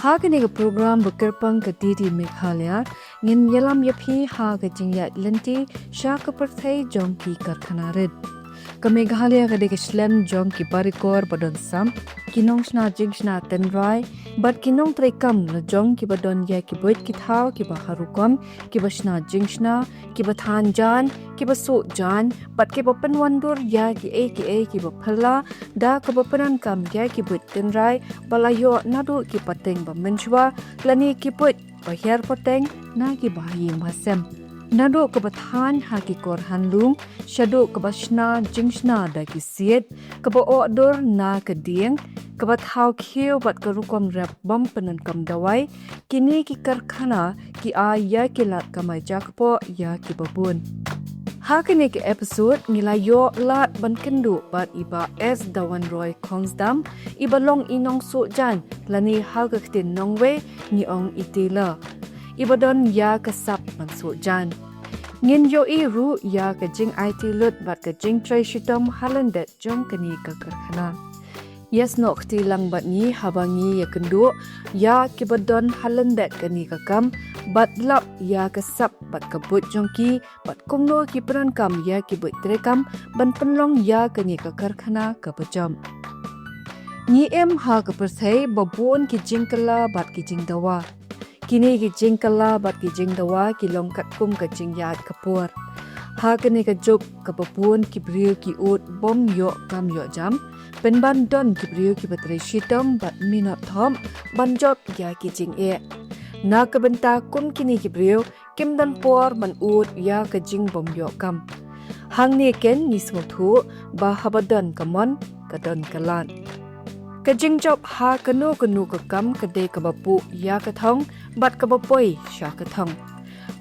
Hagani ga program bekerpang ke Didi Meghalaya ngin yalam yapi ha ga jingyat lenti sha ka perthai jongki karkhanarid. Ka Meghalaya ga de slem jongki barikor badon sam kinong sna jingsna tenrai but kinong trekam na jongki badon ya ki boit ki thau ki baharukom ki basna jingsna ki bathan jan ki baso jan but ki bapan wandur ya ki ki baphala da ka bapanan kam ya ki boit tenrai balayo nadu ki pateng ba menchwa lani ki boit bahir pateng na ki bahim hasem nado ke bathan ha ki kor hanlung shado ke basna jingsna da ki siet ke ba odor na ke dieng ke bat hau khiu bat ke rukom rap bom penan kam dawai kini ki karkhana ki a ya ki lat kamai jakpo ya ki babun ha kini ki episode ngilayo lat ban kendu bat iba s dawan roy kongsdam iba long inong so jan lani ha ka tin nongwe ni ong itila ibadon ya kasap manso jan ngin yo ru ya ka jing IT lut bat ka jing tray shitom halandet jong kani ka karkhana yes no khti lang bat ni habangi ya kendu ya kibadon halandet kani ka kam bat lap ya kasap bat ka but jongki bat kongno ki pran kam ya ki but trekam ban penlong ya kani ka karkhana ka pajam ni em ha ka persai babon ki jingkala bat ki jingdawa kini ki jingkala bat ki jingdawa ki longkat kum ka jingyat kapur ha kini ka jok ka babon ki briu ki ut bom yo kam yo jam penban don ki briu ki batre shitom bat minot thom banjot ya ki jing e na ka benta kum kini ki briu kim dan por man ut ya ka jing bom yo kam hang ni ken ni smothu ba habadan kamon ka don kalan ka Jingjop ha kanu ka kam ka de ka bapu ya ka thong bat ka bapoi sha ka thong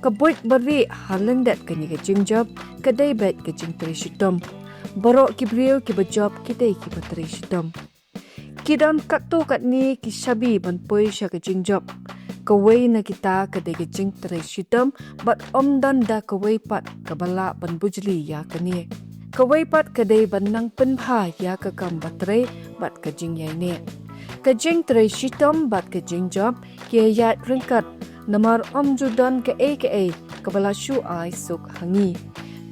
ka boit bari halandet ka ni ka Jingjop ka de bet ka jingtri shitom baro ki briu ki bajop ki de ki patri shitom ki don katto kat ni ki shabi ban poi sha ka Jingjop ka wei na kita ka de ka jingtri shitom bat om dan da ka wei pat ka bala ban bujli ya ka ni kawai pat kadai banang penpha ya ka kam batre bat ka jing yai ne ka jing tre shitom bat ka Jingjop ke yat ringkat namar om judan ka ka bala shu ai suk hangi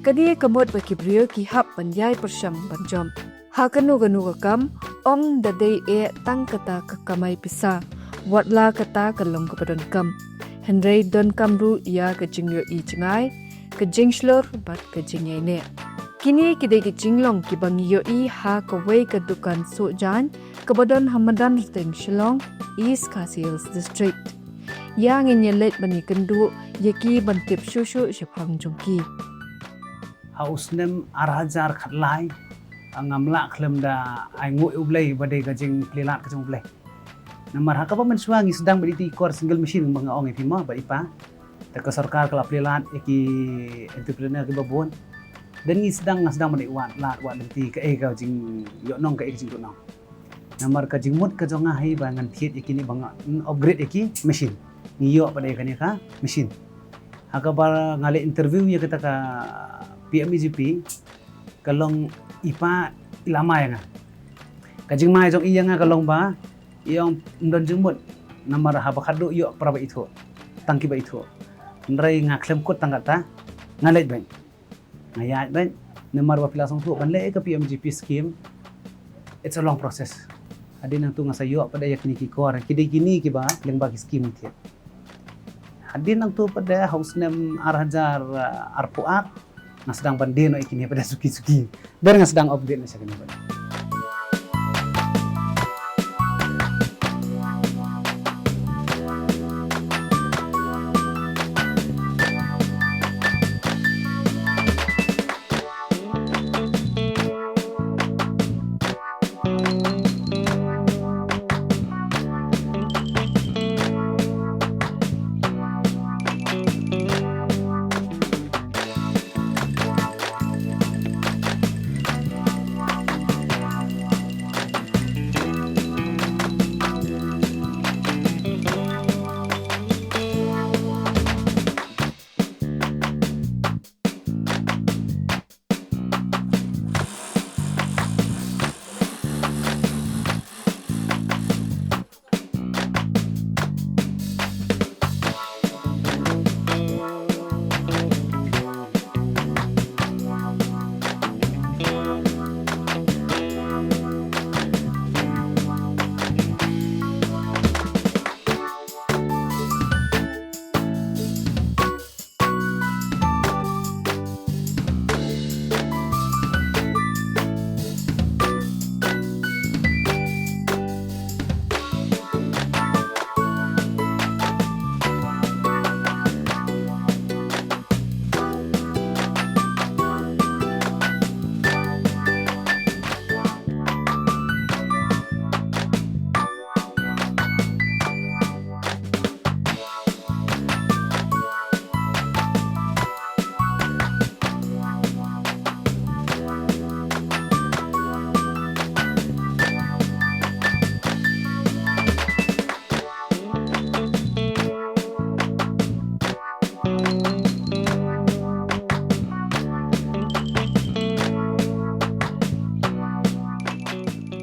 kadi kamot ba kibriyo ki hap ban yai persham banjom ha kanu ka kam om da dei tang kata ka kamai pisa watla kata ka long ka padon kam henrei don kam ru ya ka jingyo I chngai ka jingslor bat ka jing yai ne kini kidai ki jinglong ki bangiyo I ha ka wei ka dukan so jan ka badon hamadan teng Shillong East Khasiels District yang in yelet bani kendu yaki bantip shushu shapang jongki hausnem arajar khatlai angamla khlem da ai ngoi ublei bade ka jing plelat ka jong ublei namar ha ka pamen suangi sedang beriti kor single machine bang ong ipi ma ba ipa ta ka sarkar kala plelat yaki entrepreneur ke babon dan ni sedang menik wan lat wan nanti ka ka jing yo nong ka jing nong namar ka jing mut ka jonga hai bangan thiet ikini bang upgrade iki machine ni yo pada ka ni ka machine aga bar ngale interview ya kita ka PMGP kalong ipa ilama ya nga ka jing mai jong iya nga kalong ba iyong ndon jing mut namar ha bakado yo praba itu tangki ba itu ndrai nga klem kut tangata ngalet bang ngayat ben namar wa pilasong tu ban le ka PMGP scheme it's a long process adin nang tu ngasayo pada yak ni ki kor kini ki ba leng bagi scheme ti adin nang tu pada house nem arhajar arpuat ngasdang bandeno ikini pada suki ber ngasdang update na siya kini ba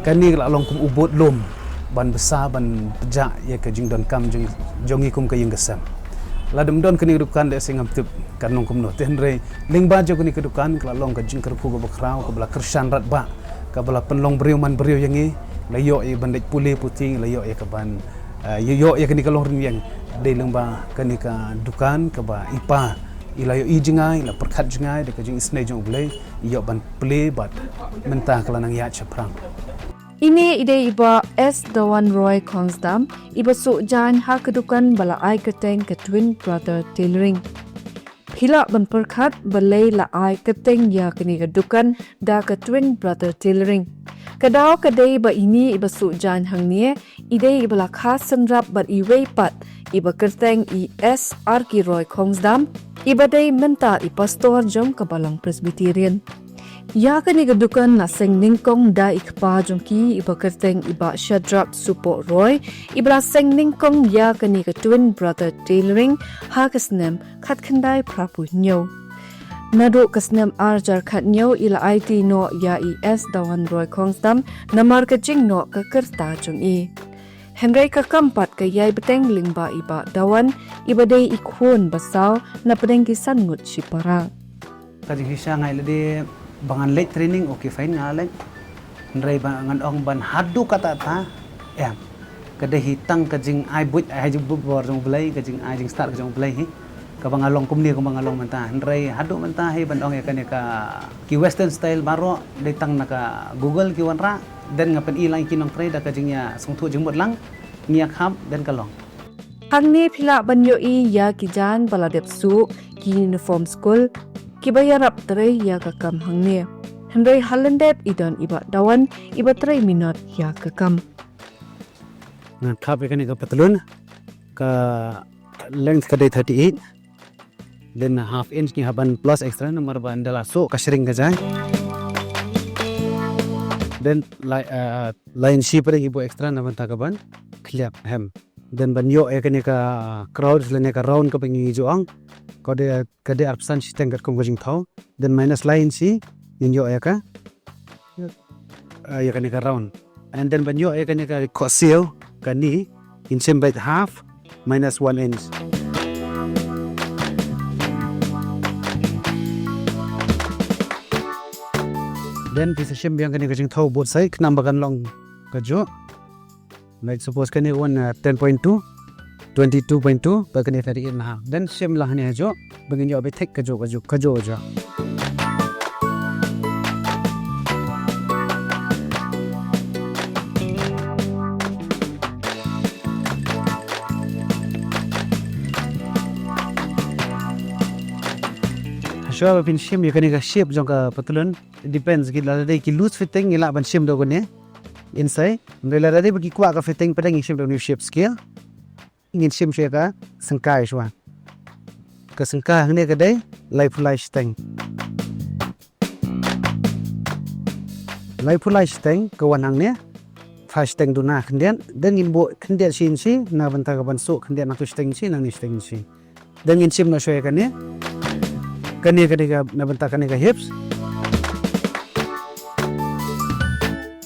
kani la long kum ubut lum ban besar ban pejak ya ke jing don kam jing jongi kum ke yung gesam la dum don kani dukan de singam tip kan long kum no ten re ling ba jo kani ke dukan la long ke jing kerku go bakrau ke bela kersan rat ba ke bela penlong beriu man beriu yang ni la yo e bandai pulih puting la yo e ke ban yo ya kani ke long yang de leng ba kani ka dukan ke ba ipa ila yo ijingai la perkat jingai de ke jing isnai jong blai yo ban play bat mentah kala nang ya chaprang Ini ide iba S Dawan Roy Kongsdam iba su jan ha kedukan bala ai keteng ke twin brother tailoring. Pila ban perkat balai la ai keteng ya kini kedukan da ke twin brother tailoring. Kadao kadai ba ini iba su jan hang nie ide iba la khas Synrap bat iwei pat iba keteng i S Arki Roy Kongsdam iba dai menta i pastor jom kabalang Presbyterian. Ya kani kedukan la seng ningkong da ikpa jongki iba kerteng iba Shadrach Support Roy ibla seng ningkong ya kani ke twin brother tailoring ha kasnem khat khandai prapu nyo nado kasnem arjar khat nyo ila IT no ya es Dawan Roy Kongsdam namar ke jing no ke kerta jong i Henry ka kampat ke yai beteng lingba iba dawan iba dei ikhun basau na pedeng kisan ngut sipara kajing hisang ngai lede bangan late training okay fine ngalek ndrai bangan ong ban hadu kata ta em kada hitang kajing ai but ai jing bor jong blai kajing ai jing start jong blai hi ka bangalong kumni ka bangalong manta ndrai hadu manta hi ban ong ya ka ki western style baro detang naka google ki wanra dan ngapen ilang kinong trai da kajing ya sungthu jing bot lang ngiak hab dan kalong Hangni pila banyo i ya kijan baladep su ki uniform school kibayarap tray ya kakam hangni Henry Hallandep idon iba dawan iba tray minot ya kakam ngan khap kani ka patlun ka length ka 38 then half inch ki haban plus extra number ban dala so ka sering ka jai then line shape re ibo extra na ban ta ka ban clip hem then ban yo kani ka crowds lene ka round ka pengi jo ang kade absan sistem kat kong jing thau then minus line si nin yo ka ya kani ka round and then ban yo kani ka conceal kani in same by half minus 1 inch then piece shim biang kani ka jing thau both side number kan long ka jo like suppose kani one 10.2 22.2 bagani 38.5 then same lah ni jo bagin yo be thek ka jo jo Sure pin shim you can shape jong ka patulun depends ki la dai ki loose fitting ila ban shim do ne inside la dai bagi kwa ka fitting padang shim do new shape scale ingin shim ka sengkai shwa ka sengkai hang ne ka dai life steng ka wanang ne fa steng du na khnden den in bo khnden sin si na ban ta ka ban so khnden na tu steng si na ni steng si den in shim na shwe ka ne kani ka na ban ta kani ka hips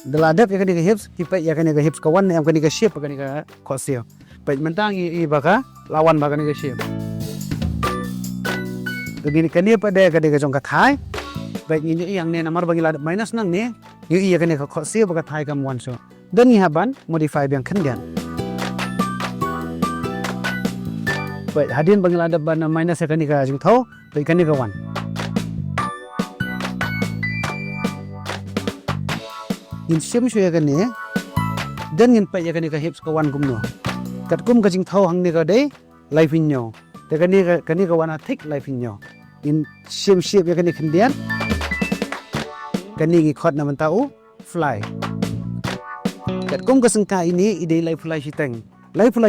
daladap ya kani ka hips tipe ya kani ka hips ka wan am kani ka shape kani ka khosio pai mentang i baka lawan baka ni ka shape begini kani pada kani ka jong ka thai pai ni yang ne namar bagi ladap minus nang ne yu iya kani ka khosio baka thai kam wan so dan ni haban modify yang kendian pai hadin bagi ladap ban minus ya kani ka jong thau pai kani ka wan in sim shwe kani dan ngin pai ya kani ka hips ka wan gumno kat kum ka jing thau hang ne ka dei life in nyo te kani ka wana thick life in nyo in sim shape ya kani khendian kani gi khot na man tau fly kat kum ka sangka ini idei life fly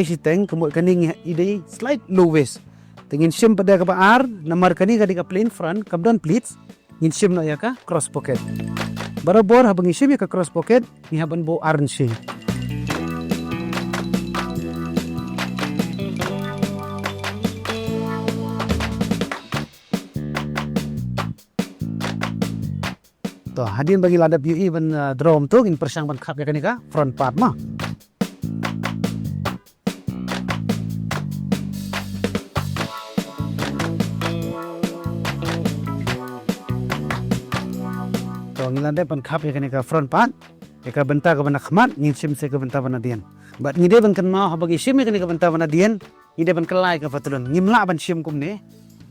siteng kemut kani idei slight low waist tengin sim pada ka ar namar kani ka di ka plain front kabdon pleats ngin sim no ya ka cross pocket barabor habang sim ya ka cross pocket ni haban bo arn si to hadin bagi ladap UI ban drum tu in persang ban khap ya kan ka front part mah. To ngilande ban khap ya kan ka front part ya ka benta ka ban khmat ngin sim se ka benta ban dian. Bat ngide ban kan mau bagi sim ya kan ka benta ban dian ngide ban kelai ka fatulun ngimla ban sim kum ne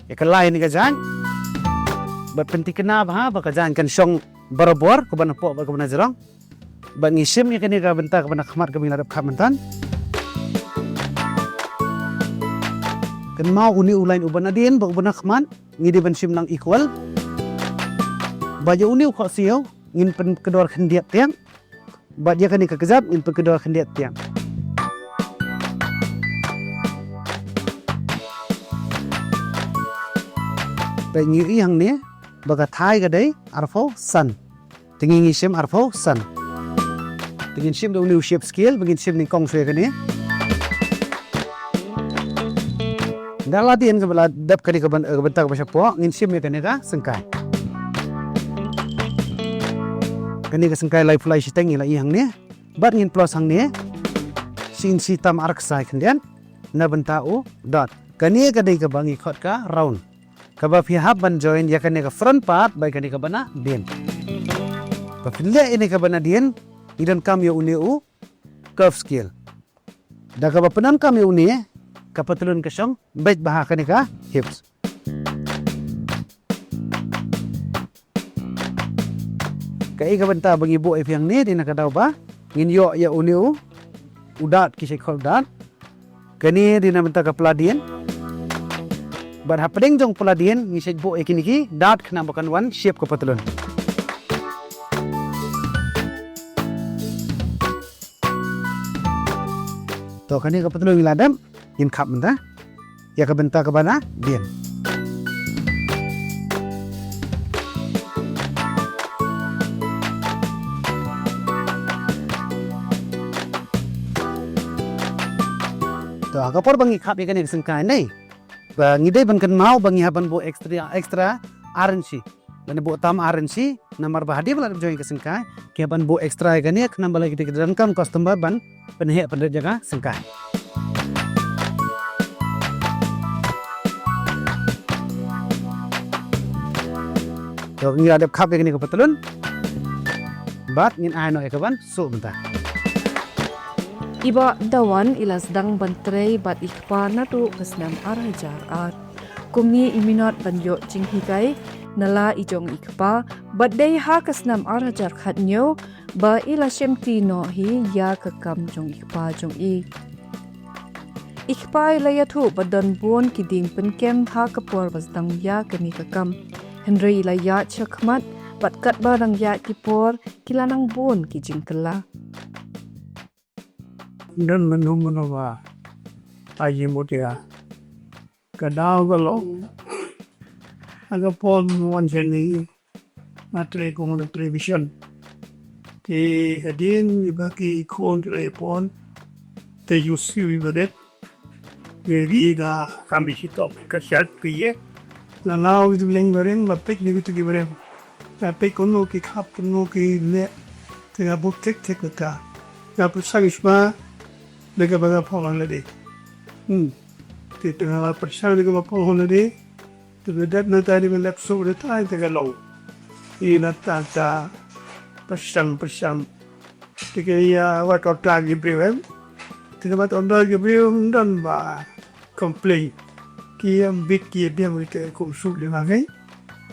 ya kelai ni ka jan. Bat penting kenapa ha baka jan kan song barabor ko ban po ba ko ban jarang. Bat ngisim ya kan ka benta ka ban khmat ka bin ladap khap mentan. Kan mau uni ulain uban adien ba uban khmat ngide ban sim nang equal. Baja uni kok siau ngin pen kedor khendiat tiang. Baja kan ka kezap ngin pen kedor khendiat tiang. Baik ngiri yang ni baka thai ka dai arfo san. Tingin sim arfo san. Tingin sim do new shape scale begin sim ni kong swe ka ni. Dalatian ka bala dap ka ni ka benta ka pasyapo ngin sim ni ka ni ka sengkai. Kani ka sengkai lai fly siteng ila ihang ni. Bat ngin plus hang ni. Sin sitam ark sai kendian na benta u dot. Kani ka dai ka bangi khot ka round. Kaba pihak ban join ya kani ka front part bai kani ka bana din. Papille ini ka bana din idan kam yo uni u curve scale. Da ka penan kam yo uni ka patulun ka song bait baha kani ka hips. Kai ka benta bagi bu if yang ni din ka daw ba ngin yo ya uni u udat kisai khol dat. Kani din benta ka peladien. Bar hapdeng jong peladien ngisej bo ekiniki dat kena bakan one shape ko patulun. To kani ka patulun iladam in khap menta ya ka benta ka bana dien. To akapor bangi khap ikani sengkai nei. Ngide ban kan mau bangi haban bo extra RNC. Lan bo tam RNC namar bahadi bala join ke sengkai ke ban bo extra gani khna bala gide dan kam customer ban penhe pada jaga sengkai. To ngi adap khap gani ko patulun. Bat ngin ai no e kaban so benta. Iba dawan ilas dang bantrei bat ikpa na tu kasnam arajar at. Kumni iminot banyo jinghikai nala ijong ikpa bat day ha kasnam arajar khatnyo ba ila shemti no hi ya kakam jong ikpa jong i. Ikpa ila yathu badan bon kiding penkem ha kapor basdang ya kani kakam. Henry ila ya chakmat bat kat barang ya kipor kilanang bon kijingkala. Dan menunggu aji mutia kadau kalau agak pon wan seni matre kong television di hadin ibaki kon telepon te yusi wibadet jadi ga kami hitop kasyat piye lalau itu leng bareng bapek ni itu gibareng bapek kono ki kap kono ki le tengah buktek tek ka ngapus sagisma lega baga pawang lade. Ti tengah persang lega pawang lade. Terbedat na tadi melap so de tai tengah long. Ina tata persang. Tiga ya wat otak gibrem. Tiga wat otak gibrem dan ba complain. Kiam big kia dia mereka kumsuk de magai.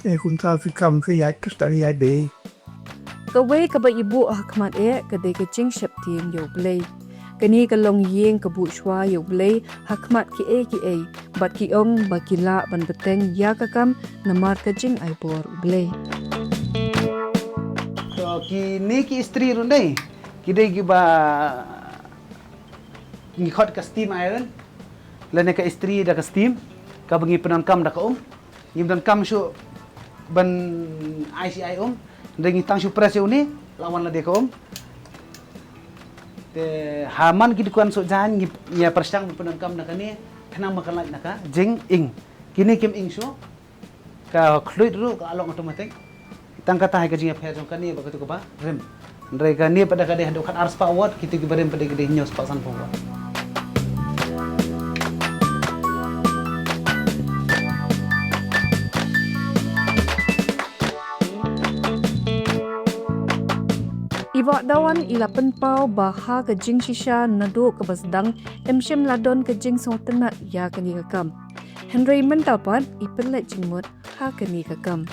Kun ta fikam kayat kastari ade. Kawai kaba ibu ahkmat kadai ke Jingjop tiang yo play. Kani kalong yeng kabu shwa yo blay hakmat ki e bat ki ong bakila ban beteng ya kakam namar ka jing ai bor blay. So ki istri rundai kidai ki ba ngikot ka steam iron lane ka istri da ka steam ka bangi penan kam da ka ngim dan kam shu ban ICI dengi tang shu press ni lawan la de ka te haman ki dukan so jan ya persang penan kam nakani khana makalai naka jing ing kini kim ing so ka khluit ru ka along automatic Kita kata hai kajing apa jong kani ba katu ba rem. Ndrai kani pada kadeh hadu kan ars award kita ki barem pada kadeh nyos pasan pungwa. Iwa dawan ila penpau baha ke jing shisha nado ke basdang emshem ladon ke jing sotenat ya kani kakam. Henry mendapat ipelet jingmut ha kani kakam.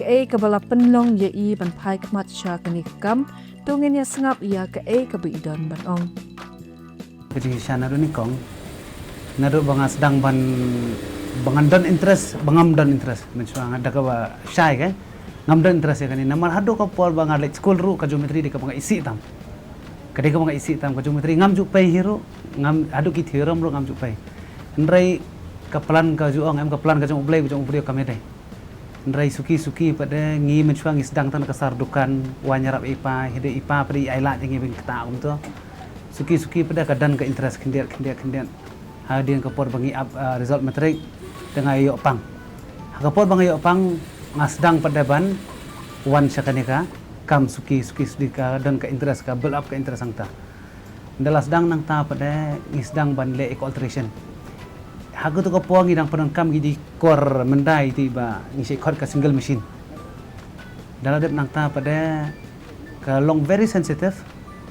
Ke kebala penlong ya i ban pai kemat sha kani kakam tungin ya sengap ya ke kebeidon ban ong. Kajing sha nado ni kong nado banga sedang ban bangan don interest bangam don interest mencuang ada ka ba syai kan ngam don interest ya kani namar hado ka por banga like school ru ka geometry di ka banga isi tam kadai ka banga isi tam ka geometry ngam ju pai hero ngam hado ki theorem ru ngam ju pai ndrai ka plan ka ju ong em ka plan ka jong blai jong video kamera ndrai suki pada ngi mencuang sedang tan ka sar dukan wanyarap ipa hede ipa pri aila ngi bing kata um to suki pada kadan ka interest kendiat hadin ka por bangi result matrik dengan yok pang ka por bangi yok pang ngasdang pada ban wan syakanika kam suki sedika dan ke interest ka build up ke interest angta ndalas dang nang ta pada ngisdang ban le eco alteration hagu tu ko puang idang padang kam gidi kor mendai tiba ngisi kor ka single machine daladep nang ta pada ka long very sensitive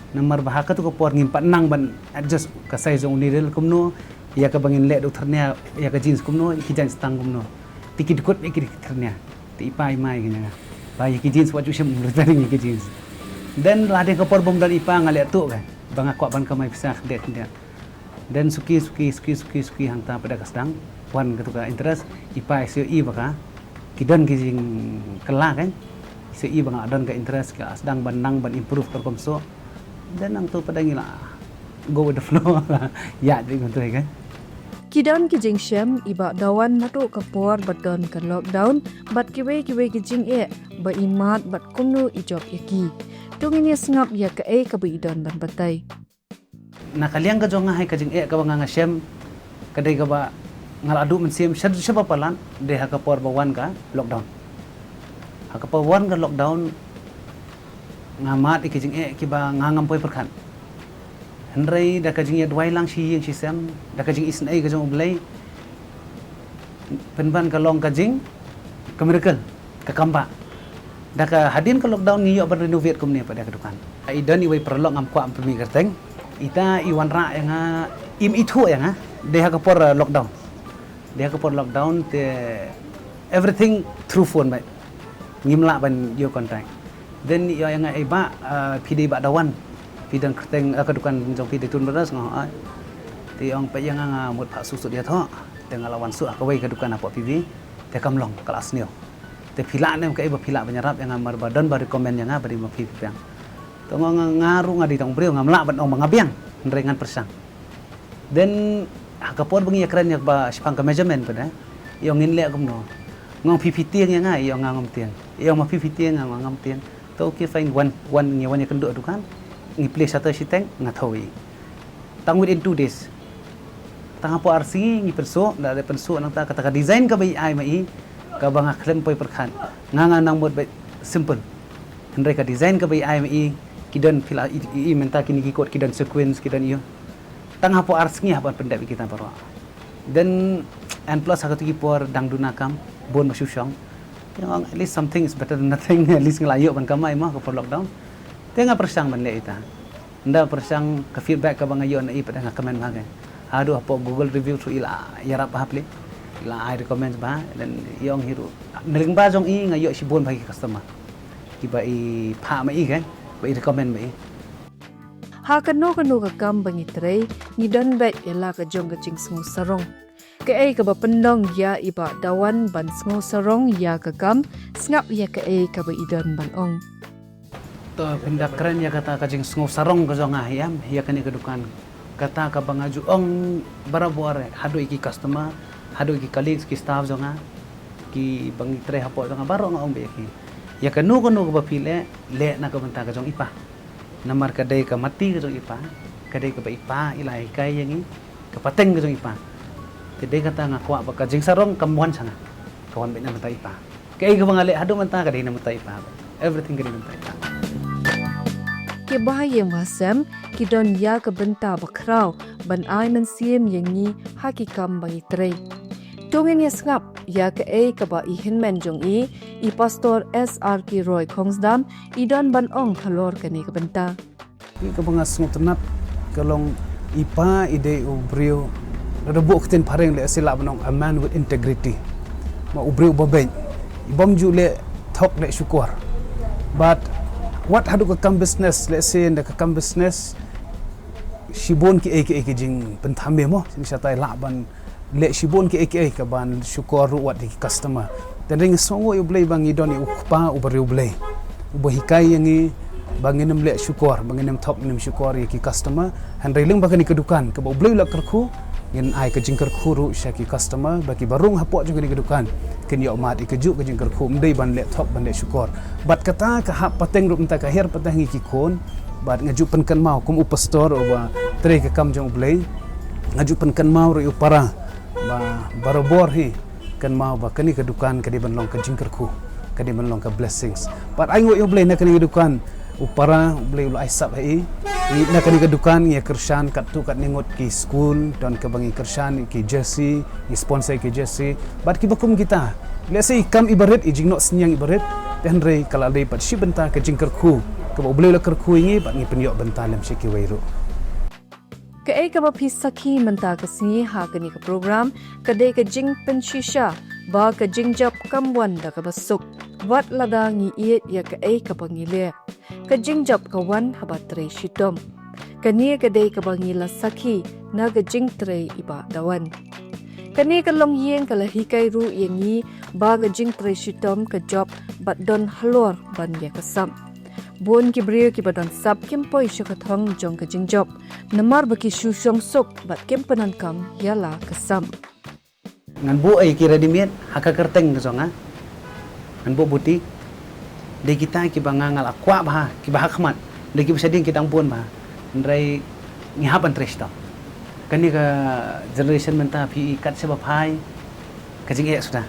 nomor bahaka tu ko puang ngimpat nang ban adjust ka size ong needle kumno ya ka bangin le dokternya ya ka jeans kumno ikijan stang kumno tiki dukut ikir ternya ti ipai mai ganya ba iki jeans waju shem lutari iki jeans dan lade ka por bom dan ipa ngale tu kan bang aku ban ka mai pisah det dan suki hangta pada kasdang wan ketuka interest ipa SEI baka kidan kijing kela kan SEI bang adon ka interest ka sedang bandang ban improve terkomso dan nang tu pada ngila go with the flow ya di tu kan. Kidan kijing shem iba dawan natu kapor badon kan lockdown bat kiwe kijing ba imat bat kumnu ijob yaki tungin ya sengap ya ke kebeidon ban batai Nakaliang ka jonga hai kajing ka banga shem kadai ka ba ngaladu mensim syaba palan de ha kapor bawan ka lockdown ha kapor wan ka lockdown ngamat ikijing ki ba ngangam poi perkan Henry da kajing ya dwai lang shi yang sem da kajing isn ka jong blai penban ka long kajing ka miracle ka kamba da ka hadin ka lockdown ni yo ban renovate kum ni pada kedukan ai dan iwai perlok ngam kwa pemi kerteng ita iwan ra yang im itu yang de ha ka por lockdown te everything through phone bai ngimla ban yo contact then yo yang ai ba pd ba dawan pidang kerteng kedukan jong pd tun beras ngah ti ong pe yang mut pak susu dia tho dengan lawan su akawai kedukan apa pv te kamlong kelas nio te pila nem ka iba pila banyarap yang amar badan ba recommend yang bari ma pv yang to ngaru ngadi tong brio ngamla ban ong mangabiang nrengan persang then hakapor bengi keren yak ba sipang ka measurement pada yo ngin le kumno ngong ppt yang yo ngangom tiang yo ma ppt yang ngangom tiang to ki find one nya kendo dukan ngi place atau siteng ngathawi tang within 2 days tang apo RC ngi perso da ada perso nang ta kata ka design ka bai ai mai ka banga klem poi perkhan nganga nang mod bai simple hendrai ka design ka bai ai mai kidan fila i menta kini ki code kidan sequence kidan iyo tang apo RC ngi hapan pendap kita parwa then and plus hakatu ki por dang dunakam bon masyusyong yang at least something is better than nothing at least ngelayo ban kamai mah ka for lockdown tengah persang benda ita nda persang ke feedback ka bangayon ai pada comment magan aduh apa Google review tu ila yarap hapli ila I recommend ba dan yong hiru neling ba jong i ngayo si bon bagi customer kiba i pha mai kan bai recommend mai ha kanu ka kam bangi trei ni don bet ela ka jong ka jing smu sarong ke ka ba pendong ya iba dawan ban smu sarong ya ka kam ngap ya ka ba idon ban ong to pindak keren ya kata kajing smu sarong ka jong ayam ya kani kedukan kata ka bangaju ong barabuare hado iki customer hado iki colleagues ki staff jonga ki bangi tre hapo jonga baro nga ong be ki ya kanu ka pile le na ka banta ka jong ipa namar kadai ka mati ka jong ipa kadai ka ba ipa ilai kai yangi ka pateng ka jong ipa kadai kata nga kwa ba ka jing sarong kamuan sanga kawan be na banta ipa Kaya ka mga hado man ta kadina mo tayo pa. Everything kadina mo tayo pa. Ke bahayang wasam ki don ya ka benta bakraw ban ay man siem yangi hakikam bangi trei. Tungin ya ngap ya ka ka ba ihin men jong i pastor SRK Roy Kongsdam i don ban ong halor kani ka benta. Ini ka mga sungutunap kalong ipa ide ubrio Rebo kten pareng le sila banong a man with integrity. Ma ubrio babeng. Ibam ju le talk le syukur. But what hadu ka kam business let's say nda ka kam business shibon ki aka jing pentame mo sing satai la ban le shibon ki aka ka ban syukur what di customer. Dan ring songo yu blay bang idon ukpa ubrio blay. Ubahikai yangi banginem le syukur banginem top nim syukur ki customer han railing bagani kedukan ka blay la kerku ngin ai ka jingkar khuru syaki customer bagi barung hapok juga di kedukan ken yo mat ikejuk ka jingkar khu mdei ban laptop ban le syukur bat kata ka hap pateng rup ta ka her pateng ki kon bat ngaju penkan mau kum upastor oba tre ka kam jong blei ngaju penkan mau ru para ba barobor hi kan mau ba kani kedukan ka di ban long ka jingkar khu ka di ban long ka blessings bat ai yo blei na kani kedukan upara blei ul aisap hai ni na kani kedukan ya kersan kat tu kat ningot ki school dan ke bangi kersan ki jersey ki sponsor ki jersey bat ki bakum kita let's say kam ibarat i jingno senyang ibarat dan rei kala dei pat shi benta ke jingker khu ke blei la kerku ingi bat ni penyok benta lam shi ki wairu Ke ka ba pisaki menta ka singi ha kani ka program ka de ka jing penshisha ba ka jingjop kamwan da ka basuk wat lada ngi iet ya ka pangile ka jingjop ka wan habatre shitom kani ka de ka bangila saki na ka jingtre iba dawan kani ka long yeng ka lahi kai ru yengi ba ka jingtre shitom ka job bat don halor ban ya ka sam bon ki brio ki badon sap kim poi shakathong jong ka jingjop namar ba ki shu shong sok bat kem panan kam yala ka sam ngan bu ai ki ready made haka kerteng ke songa ngan bu buti de kita ki bangangal akwa bah ki bah khmat de ki bisa ding kita ampun bah ndrai ngihapan tresta kani ka generation menta pi kat seba phai ka jing e sudah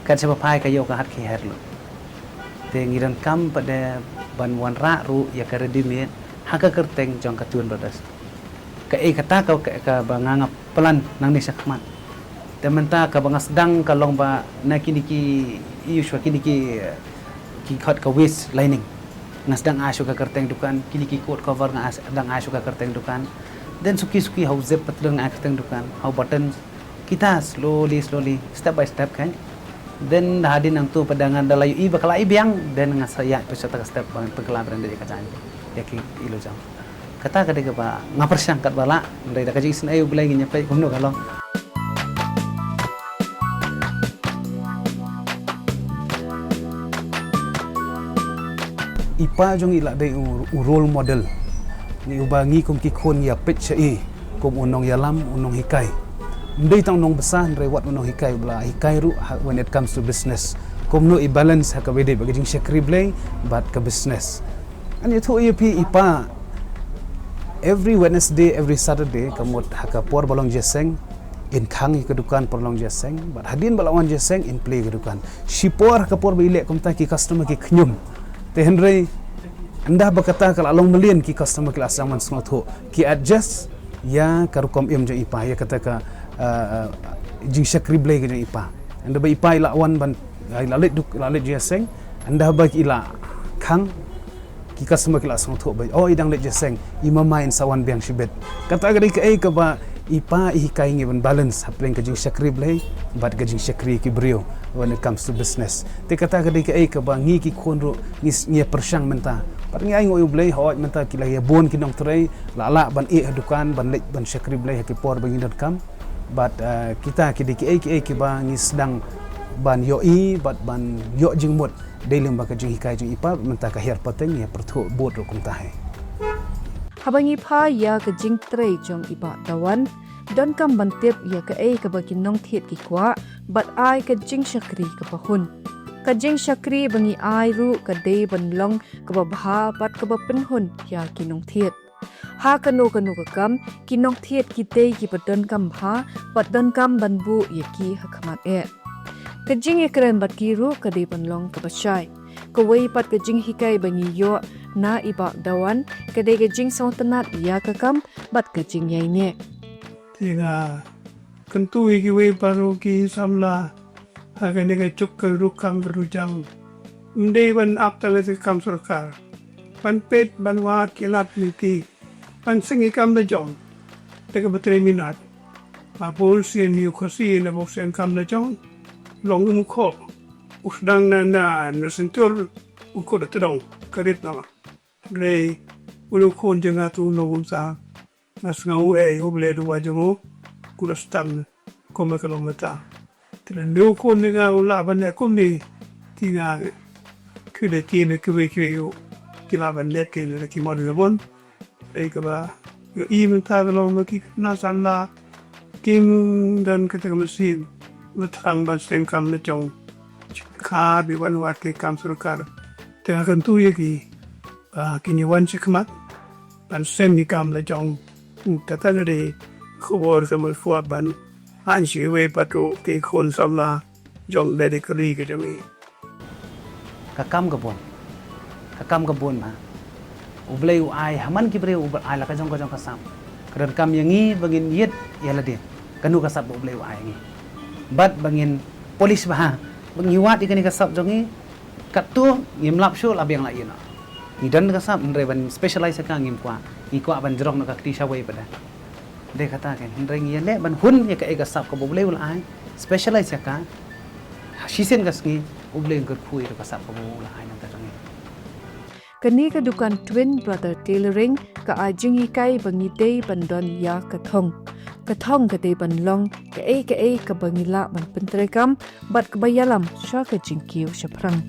kat seba phai ka yo ka hat ki herlo te ngiran kam pada ban wan ra ru ya ka ready made haka kerteng jong ka tuan brothers ka kata ka banganga pelan nang ni sakmat te menta ka bangas dang ka long ba na kini ki usual kini ki khot ka waist lining ngas dang asu ka kerteng dukan kini ki coat cover ngas dang asu ka kerteng dukan then suki how zip patlung a kerteng dukan how button kita slowly step by step kan then hadin ang tu padangan dalayu i bakala ibiang then ngas ya pesata ka step bang pegala brand de ka jan ya ki ilo jang kata ka de ba ngapersang kat bala ndai da ka jing sin ayu bulai ngi nyapai kumno kalong ipa jong ila dai role model ni ubangi kum ki khon ya pet chai kum unong yalam unong hikai ndai tang nong besar ndai wat unong hikai bla hikai ru when it comes to business kum no i balance ha ka bede bagi jing shakri blai but ka business ani thu ipa every Wednesday every Saturday kamot ha ka por balong jeseng in khang ke dukan porlong jeseng but hadin balawan jeseng in play ke dukan shipor ka por bile kum ta ki customer ki khnyum te henry anda berkata kalau along melian ki customer kelas zaman semua tu ki adjust ya karukom im je ipa ya kata ka jing shakri blay ke ipa anda ba ipa ila wan ban lalit jeseng anda ba ila khang ki customer kelas semua tu ba oh idang let jeseng imama in sawan biang shibet kata gadi ke ba ipa ihikai ngi ban balance hapleng ke jing shakri blay but ke jing shakri ki brio when it comes to business te kata gadi ke ba ngi ki khonro ngi persang menta par ngi ai ngoi blay hawat menta ki la ya bon ki nong trei la ban dukan ban let ban shakri blay ki por bangin.com but kita ki ki ba ngi sedang ban yoi but ban yo jing mot dailem ba ke jing hikai jing ipa menta ka her pateng ya pertho bot ro kum tahe habangi pha ya ka jing trei jong iba dawan don kam bantep ya ka ka bakin nong thiet ki kwa but ai ka jing shakri ka pahun ka jing shakri bangi ai ru ka de ban long ka ba bha bat ka ba penhun ya ki nong thiet ha ka no ka kam ki nong thiet ki te ki ba don kam bha bat don kam ban bu ya ki ha khamat Kajing ekran bat kiru kade banlong kabashai. Kawai pat kajing hikai bangi yo na ibak dawan kade kajing sautanat ya kakam bat kajing yaine. Tiga kentu iki we baru ki samla akan dengan cuk rukam berujang. Mende ban apta le kam sarkar. Ban pet ban wat kilat niti. Ban singi kam le jong. Teka betre minat. Apul sien yu kosi na boksen kam le jong. Long muko. Usdang na sentur uko da tedong karit na. Grey ulu kon jenga tu no umsa. Nas ngau oble du wajango kula stam koma kilomita. Tren lu kon nga ula ban kom ni tinga kuda tine kuwe yo kilaban let ke le ki mod bon. Ka ba yo even ta lo ki na san la kim dan ka ta mesin letang ban sen kam le jong ka bi wan wat ke kam surkar. Tengah kan tu ye ki kini wan chikmat ban sen ni kam le jong Tata dari khubor sama fuat ban hansi we patu ke kon samla jong dari keri ke jami. Kakam kebun ma. Ublay uai haman ki bre uai la kajong kasam. Keran kam yangi bangin yet ya ladin. Kanu kasap ublay uai ngi. Bat bangin polis bah. Bangi wat ikani kasap jongi katu ngimlap syul abang la ina. Idan kasap ndre ban specialize ka ngim kwa. Iko ban jerong nak akti sawai pada. Dia kata kan, hendra ngi le ban hun ya ka ega sap ka boleh ul ai specialize ka. Sisen kasngi boleh ngker kui ka sap ka boleh ai nak tangi. Kani ka dukan twin brother tailoring ka ajing ikai bangi day bandon ya kathong. Kathong ka day banlong ka e ka bangila man pentrekam bat kabayalam sya ka jingkiw sya prang.